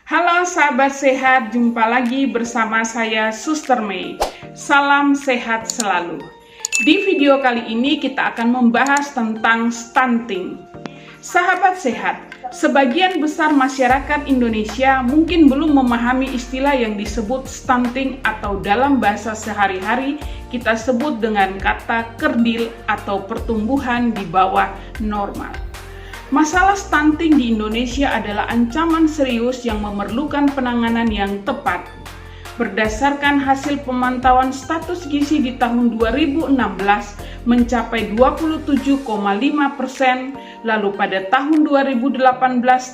Halo sahabat sehat, jumpa lagi bersama saya Suster Mei. Salam sehat selalu. Di video kali ini kita akan membahas tentang stunting. Sahabat sehat, sebagian besar masyarakat Indonesia mungkin belum memahami istilah yang disebut stunting atau dalam bahasa sehari-hari kita sebut dengan kata kerdil atau pertumbuhan di bawah normal. Masalah stunting di Indonesia adalah ancaman serius yang memerlukan penanganan yang tepat. Berdasarkan hasil pemantauan status gizi di tahun 2016 mencapai 27,5%, lalu pada tahun 2018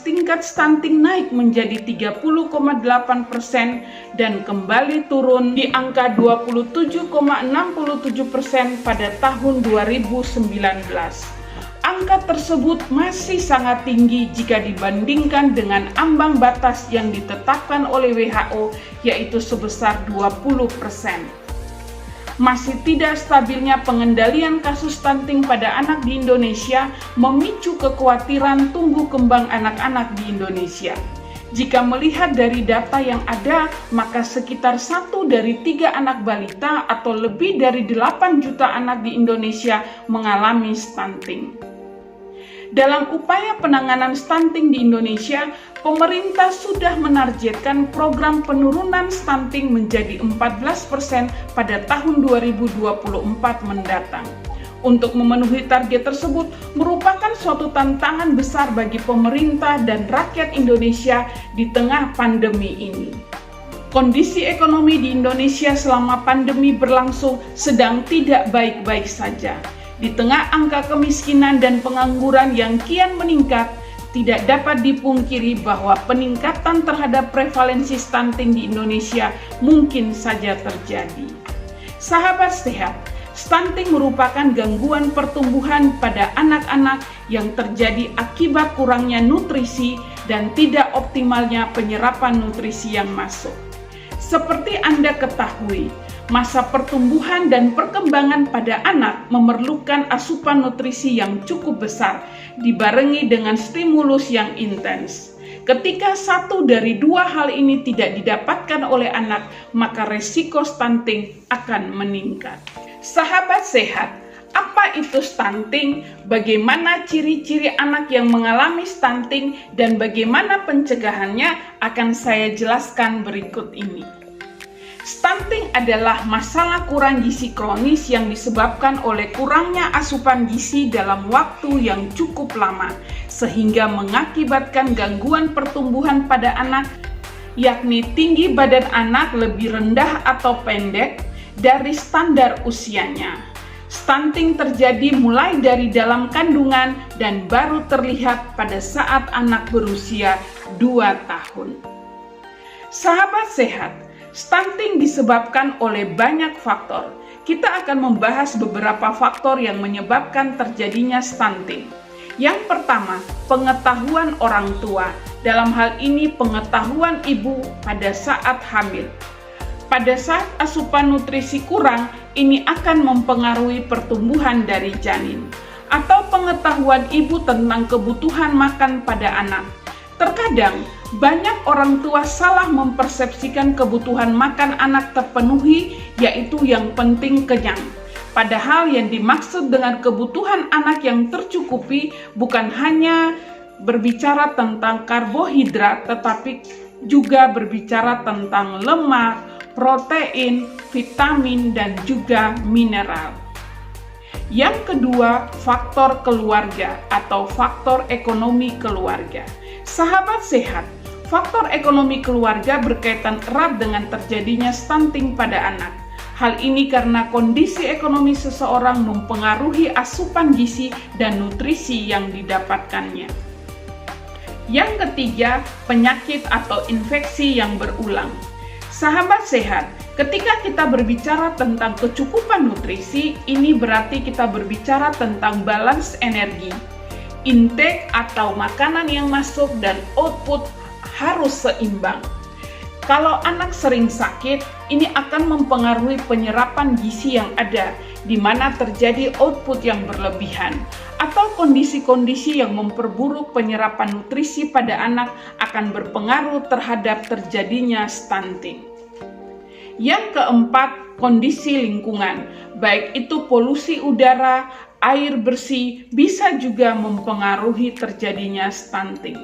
tingkat stunting naik menjadi 30,8% dan kembali turun di angka 27,67% pada tahun 2019. Angka tersebut masih sangat tinggi jika dibandingkan dengan ambang batas yang ditetapkan oleh WHO, yaitu sebesar 20%. Masih tidak stabilnya pengendalian kasus stunting pada anak di Indonesia memicu kekhawatiran tumbuh kembang anak-anak di Indonesia. Jika melihat dari data yang ada, maka sekitar 1 dari 3 anak balita atau lebih dari 8 juta anak di Indonesia mengalami stunting. Dalam upaya penanganan stunting di Indonesia, pemerintah sudah menargetkan program penurunan stunting menjadi 14% pada tahun 2024 mendatang. Untuk memenuhi target tersebut merupakan suatu tantangan besar bagi pemerintah dan rakyat Indonesia di tengah pandemi ini. Kondisi ekonomi di Indonesia selama pandemi berlangsung sedang tidak baik-baik saja. Di tengah angka kemiskinan dan pengangguran yang kian meningkat, tidak dapat dipungkiri bahwa peningkatan terhadap prevalensi stunting di Indonesia mungkin saja terjadi. Sahabat sehat, stunting merupakan gangguan pertumbuhan pada anak-anak yang terjadi akibat kurangnya nutrisi dan tidak optimalnya penyerapan nutrisi yang masuk. Seperti Anda ketahui, masa pertumbuhan dan perkembangan pada anak memerlukan asupan nutrisi yang cukup besar, dibarengi dengan stimulus yang intens. Ketika 1 dari 2 hal ini tidak didapatkan oleh anak, maka resiko stunting akan meningkat. Sahabat sehat, apa itu stunting? Bagaimana ciri-ciri anak yang mengalami stunting dan bagaimana pencegahannya akan saya jelaskan berikut ini. Stunting adalah masalah kurang gizi kronis yang disebabkan oleh kurangnya asupan gizi dalam waktu yang cukup lama, sehingga mengakibatkan gangguan pertumbuhan pada anak, yakni tinggi badan anak lebih rendah atau pendek dari standar usianya. Stunting terjadi mulai dari dalam kandungan dan baru terlihat pada saat anak berusia 2 tahun. Sahabat sehat, stunting disebabkan oleh banyak faktor. Kita akan membahas beberapa faktor yang menyebabkan terjadinya stunting. Yang pertama, pengetahuan orang tua. Dalam hal ini pengetahuan ibu pada saat hamil. Pada saat asupan nutrisi kurang, ini akan mempengaruhi pertumbuhan dari janin. Atau pengetahuan ibu tentang kebutuhan makan pada anak. Terkadang, banyak orang tua salah mempersepsikan kebutuhan makan anak terpenuhi, yaitu yang penting kenyang. Padahal yang dimaksud dengan kebutuhan anak yang tercukupi bukan hanya berbicara tentang karbohidrat, tetapi juga berbicara tentang lemak, protein, vitamin, dan juga mineral. Yang kedua, faktor keluarga atau faktor ekonomi keluarga. Sahabat sehat, faktor ekonomi keluarga berkaitan erat dengan terjadinya stunting pada anak. Hal ini karena kondisi ekonomi seseorang mempengaruhi asupan gizi dan nutrisi yang didapatkannya. Yang ketiga, penyakit atau infeksi yang berulang. Sahabat sehat, ketika kita berbicara tentang kecukupan nutrisi, ini berarti kita berbicara tentang balance energi. Intake atau makanan yang masuk dan output harus seimbang. Kalau anak sering sakit, ini akan mempengaruhi penyerapan gizi yang ada, di mana terjadi output yang berlebihan, atau kondisi-kondisi yang memperburuk penyerapan nutrisi pada anak akan berpengaruh terhadap terjadinya stunting. Yang keempat, kondisi lingkungan, baik itu polusi udara, air bersih, bisa juga mempengaruhi terjadinya stunting.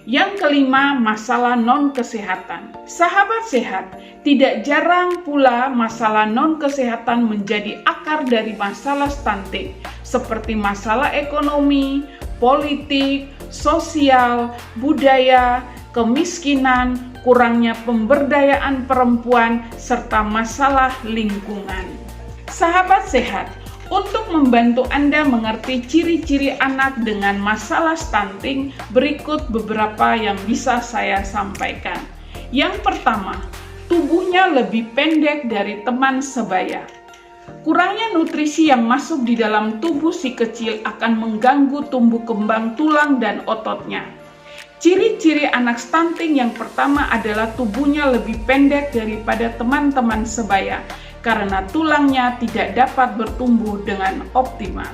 Yang kelima, masalah non-kesehatan. Sahabat sehat, tidak jarang pula masalah non-kesehatan menjadi akar dari masalah stunting, seperti masalah ekonomi, politik, sosial, budaya, kemiskinan, kurangnya pemberdayaan perempuan, serta masalah lingkungan. Sahabat sehat, untuk membantu Anda mengerti ciri-ciri anak dengan masalah stunting, berikut beberapa yang bisa saya sampaikan. Yang pertama, tubuhnya lebih pendek dari teman sebaya. Kurangnya nutrisi yang masuk di dalam tubuh si kecil akan mengganggu tumbuh kembang tulang dan ototnya. Ciri-ciri anak stunting yang pertama adalah tubuhnya lebih pendek daripada teman-teman sebaya, karena tulangnya tidak dapat bertumbuh dengan optimal.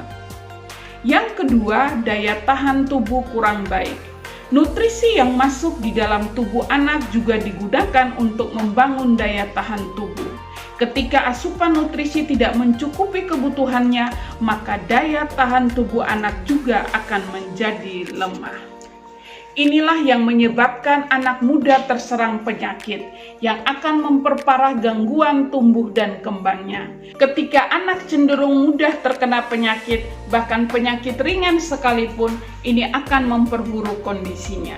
Yang kedua, daya tahan tubuh kurang baik. Nutrisi yang masuk di dalam tubuh anak juga digunakan untuk membangun daya tahan tubuh. Ketika asupan nutrisi tidak mencukupi kebutuhannya, maka daya tahan tubuh anak juga akan menjadi lemah. Inilah yang menyebabkan anak muda terserang penyakit yang akan memperparah gangguan tumbuh dan kembangnya. Ketika anak cenderung mudah terkena penyakit, bahkan penyakit ringan sekalipun, ini akan memperburuk kondisinya.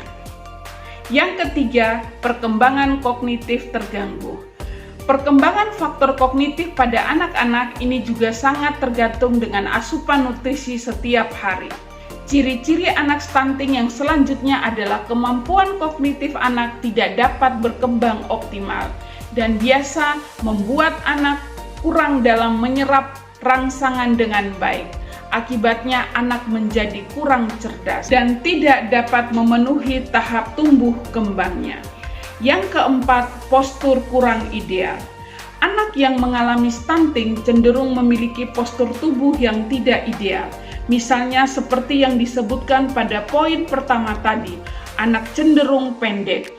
Yang ketiga, perkembangan kognitif terganggu. Perkembangan faktor kognitif pada anak-anak ini juga sangat tergantung dengan asupan nutrisi setiap hari. Ciri-ciri anak stunting yang selanjutnya adalah kemampuan kognitif anak tidak dapat berkembang optimal dan biasa membuat anak kurang dalam menyerap rangsangan dengan baik. Akibatnya anak menjadi kurang cerdas dan tidak dapat memenuhi tahap tumbuh kembangnya. Yang keempat, postur kurang ideal. Anak yang mengalami stunting cenderung memiliki postur tubuh yang tidak ideal. Misalnya seperti yang disebutkan pada poin pertama tadi, anak cenderung pendek,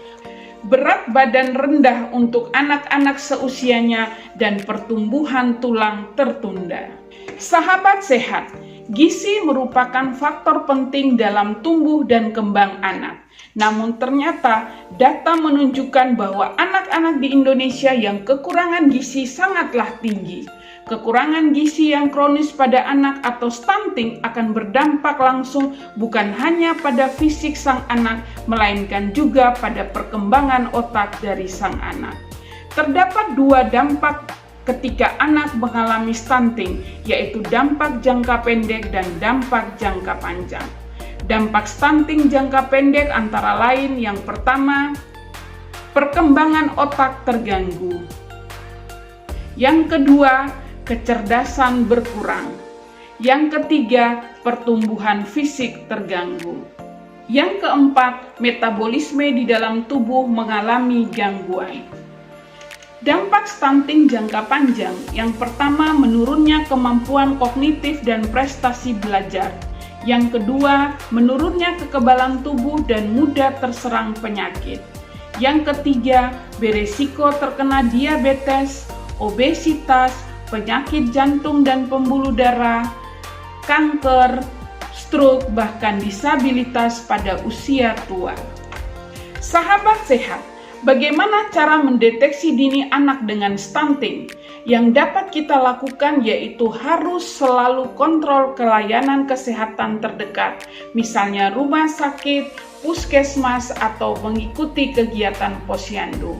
berat badan rendah untuk anak-anak seusianya, dan pertumbuhan tulang tertunda. Sahabat sehat, gizi merupakan faktor penting dalam tumbuh dan kembang anak. Namun ternyata data menunjukkan bahwa anak-anak di Indonesia yang kekurangan gizi sangatlah tinggi. Kekurangan gizi yang kronis pada anak atau stunting akan berdampak langsung bukan hanya pada fisik sang anak, melainkan juga pada perkembangan otak dari sang anak. Terdapat dua dampak ketika anak mengalami stunting, yaitu dampak jangka pendek dan dampak jangka panjang. Dampak stunting jangka pendek antara lain yang pertama, perkembangan otak terganggu. Yang kedua, kecerdasan berkurang. Yang ketiga, pertumbuhan fisik terganggu. Yang keempat, metabolisme di dalam tubuh mengalami gangguan. Dampak stunting jangka panjang, yang pertama menurunnya kemampuan kognitif dan prestasi belajar. Yang kedua, menurunnya kekebalan tubuh dan mudah terserang penyakit. Yang ketiga, beresiko terkena diabetes, obesitas, penyakit jantung dan pembuluh darah, kanker, stroke, bahkan disabilitas pada usia tua. Sahabat sehat, bagaimana cara mendeteksi dini anak dengan stunting? Yang dapat kita lakukan yaitu harus selalu kontrol ke layanan kesehatan terdekat, misalnya rumah sakit, puskesmas, atau mengikuti kegiatan posyandu.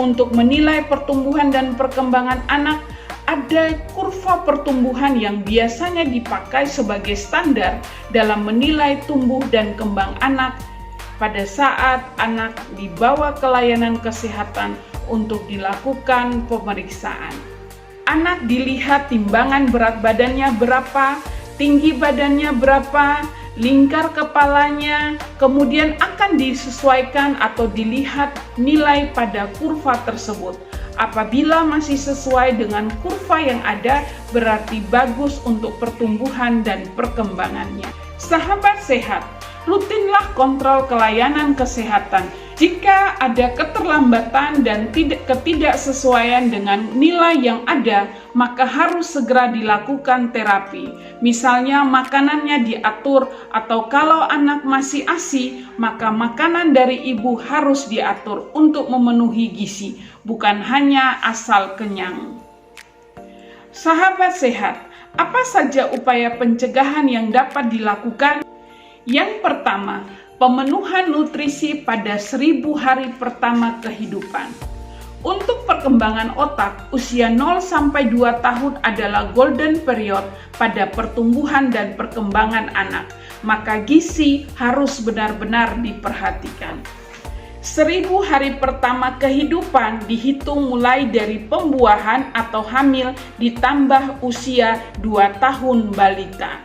Untuk menilai pertumbuhan dan perkembangan anak, ada kurva pertumbuhan yang biasanya dipakai sebagai standar dalam menilai tumbuh dan kembang anak pada saat anak dibawa ke layanan kesehatan untuk dilakukan pemeriksaan. Anak dilihat timbangan berat badannya berapa, tinggi badannya berapa, lingkar kepalanya, kemudian akan disesuaikan atau dilihat nilai pada kurva tersebut. Apabila masih sesuai dengan kurva yang ada, berarti bagus untuk pertumbuhan dan perkembangannya. Sahabat sehat, rutinlah kontrol kelayanan kesehatan. Jika ada keterlambatan dan ketidaksesuaian dengan nilai yang ada, maka harus segera dilakukan terapi. Misalnya makanannya diatur, atau kalau anak masih ASI, maka makanan dari ibu harus diatur untuk memenuhi gizi, bukan hanya asal kenyang. Sahabat sehat, apa saja upaya pencegahan yang dapat dilakukan? Yang pertama, pemenuhan nutrisi pada 1000 hari pertama kehidupan. Untuk perkembangan otak, usia 0-2 tahun adalah golden period pada pertumbuhan dan perkembangan anak, maka gizi harus benar-benar diperhatikan. 1000 hari pertama kehidupan dihitung mulai dari pembuahan atau hamil ditambah usia 2 tahun balita.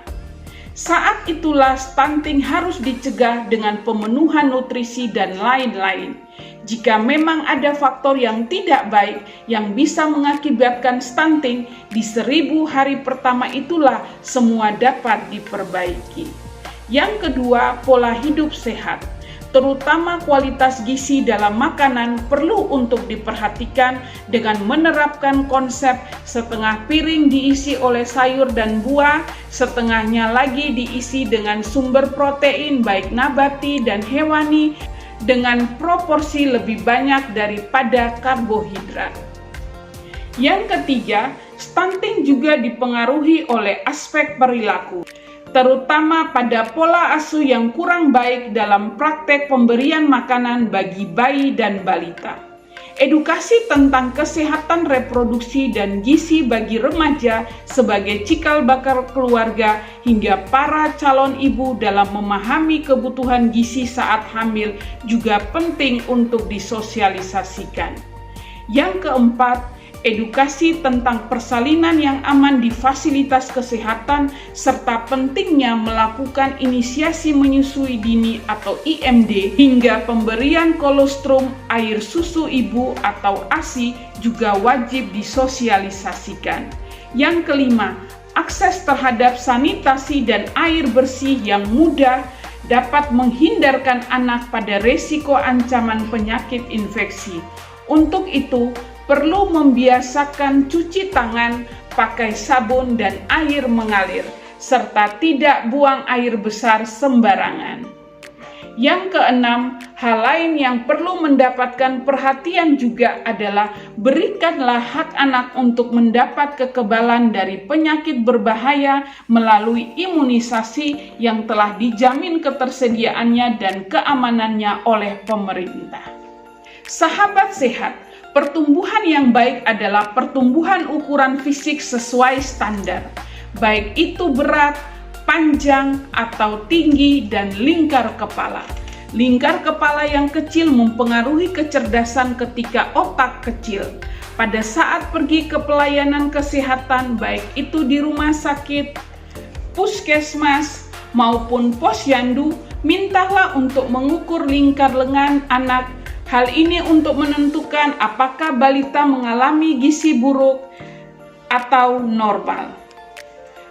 Saat itulah stunting harus dicegah dengan pemenuhan nutrisi dan lain-lain. Jika memang ada faktor yang tidak baik yang bisa mengakibatkan stunting, di 1000 hari pertama itulah semua dapat diperbaiki. Yang kedua, pola hidup sehat. Terutama kualitas gizi dalam makanan perlu untuk diperhatikan dengan menerapkan konsep setengah piring diisi oleh sayur dan buah, setengahnya lagi diisi dengan sumber protein baik nabati dan hewani dengan proporsi lebih banyak daripada karbohidrat. Yang ketiga, stunting juga dipengaruhi oleh aspek perilaku, terutama pada pola asuh yang kurang baik dalam praktek pemberian makanan bagi bayi dan balita. Edukasi tentang kesehatan reproduksi dan gizi bagi remaja sebagai cikal bakal keluarga hingga para calon ibu dalam memahami kebutuhan gizi saat hamil juga penting untuk disosialisasikan. Yang keempat, edukasi tentang persalinan yang aman di fasilitas kesehatan, serta pentingnya melakukan inisiasi menyusui dini atau IMD, hingga pemberian kolostrum air susu ibu atau ASI juga wajib disosialisasikan. Yang kelima, akses terhadap sanitasi dan air bersih yang mudah dapat menghindarkan anak pada resiko ancaman penyakit infeksi. Untuk itu, perlu membiasakan cuci tangan, pakai sabun dan air mengalir, serta tidak buang air besar sembarangan. Yang keenam, hal lain yang perlu mendapatkan perhatian juga adalah berikanlah hak anak untuk mendapat kekebalan dari penyakit berbahaya melalui imunisasi yang telah dijamin ketersediaannya dan keamanannya oleh pemerintah. Sahabat sehat, pertumbuhan yang baik adalah pertumbuhan ukuran fisik sesuai standar, baik itu berat, panjang, atau tinggi, dan lingkar kepala. Lingkar kepala yang kecil mempengaruhi kecerdasan ketika otak kecil. Pada saat pergi ke pelayanan kesehatan, baik itu di rumah sakit, puskesmas, maupun posyandu, mintalah untuk mengukur lingkar lengan anak. Hal ini untuk menentukan apakah balita mengalami gizi buruk atau normal.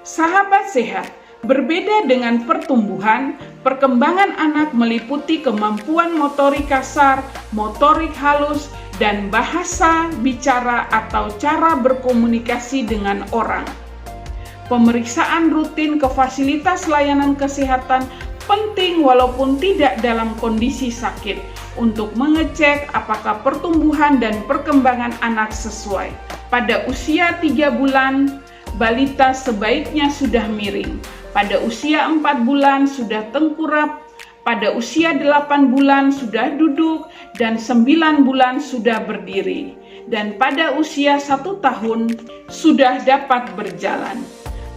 Sahabat sehat, berbeda dengan pertumbuhan, perkembangan anak meliputi kemampuan motorik kasar, motorik halus, dan bahasa bicara atau cara berkomunikasi dengan orang. Pemeriksaan rutin ke fasilitas layanan kesehatan penting walaupun tidak dalam kondisi sakit, untuk mengecek apakah pertumbuhan dan perkembangan anak sesuai. Pada usia 3 bulan, balita sebaiknya sudah miring. Pada usia 4 bulan sudah tengkurap. Pada usia 8 bulan sudah duduk, dan 9 bulan sudah berdiri. Dan pada usia 1 tahun sudah dapat berjalan.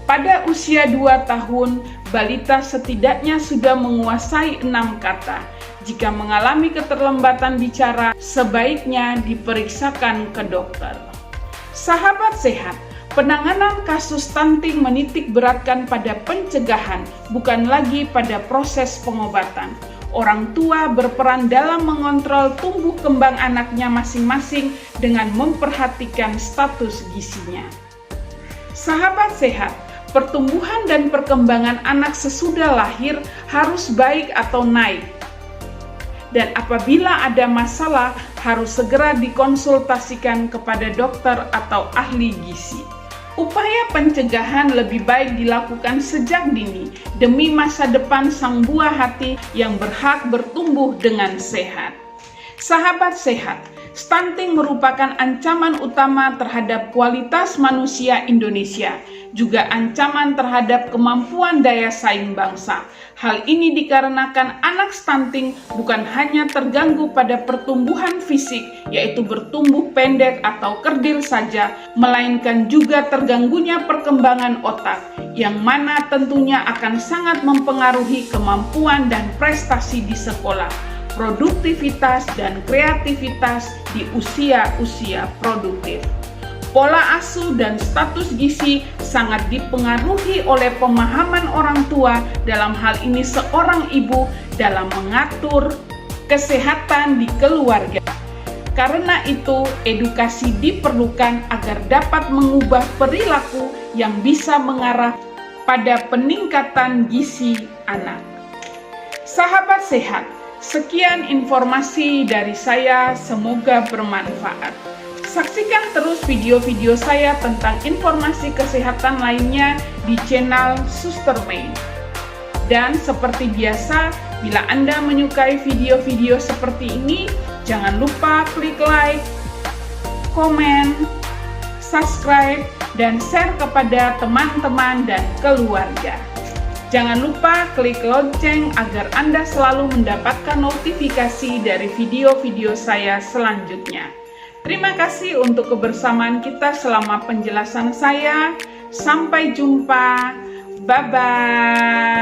Pada usia 2 tahun, balita setidaknya sudah menguasai 6 kata. Jika mengalami keterlambatan bicara, sebaiknya diperiksakan ke dokter. Sahabat sehat, Penanganan kasus stunting menitik beratkan pada pencegahan, bukan lagi pada proses pengobatan. Orang tua berperan dalam mengontrol tumbuh kembang anaknya masing-masing dengan memperhatikan status gizinya. Sahabat sehat, pertumbuhan dan perkembangan anak sesudah lahir harus baik atau naik. Dan apabila ada masalah, harus segera dikonsultasikan kepada dokter atau ahli gizi. Upaya pencegahan lebih baik dilakukan sejak dini demi masa depan sang buah hati yang berhak bertumbuh dengan sehat. Sahabat sehat, stunting merupakan ancaman utama terhadap kualitas manusia Indonesia, juga ancaman terhadap kemampuan daya saing bangsa. Hal ini dikarenakan anak stunting bukan hanya terganggu pada pertumbuhan fisik, yaitu bertumbuh pendek atau kerdil saja, melainkan juga terganggunya perkembangan otak, yang mana tentunya akan sangat mempengaruhi kemampuan dan prestasi di sekolah, produktivitas dan kreativitas di usia-usia produktif. Pola asuh dan status gizi sangat dipengaruhi oleh pemahaman orang tua, dalam hal ini seorang ibu, dalam mengatur kesehatan di keluarga. Karena itu, edukasi diperlukan agar dapat mengubah perilaku yang bisa mengarah pada peningkatan gizi anak. Sahabat sehat, sekian informasi dari saya, semoga bermanfaat. Saksikan terus video-video saya tentang informasi kesehatan lainnya di channel Suster May. Dan seperti biasa, bila Anda menyukai video-video seperti ini, jangan lupa klik like, komen, subscribe, dan share kepada teman-teman dan keluarga. Jangan lupa klik lonceng agar Anda selalu mendapatkan notifikasi dari video-video saya selanjutnya. Terima kasih untuk kebersamaan kita selama penjelasan saya. Sampai jumpa. Bye-bye.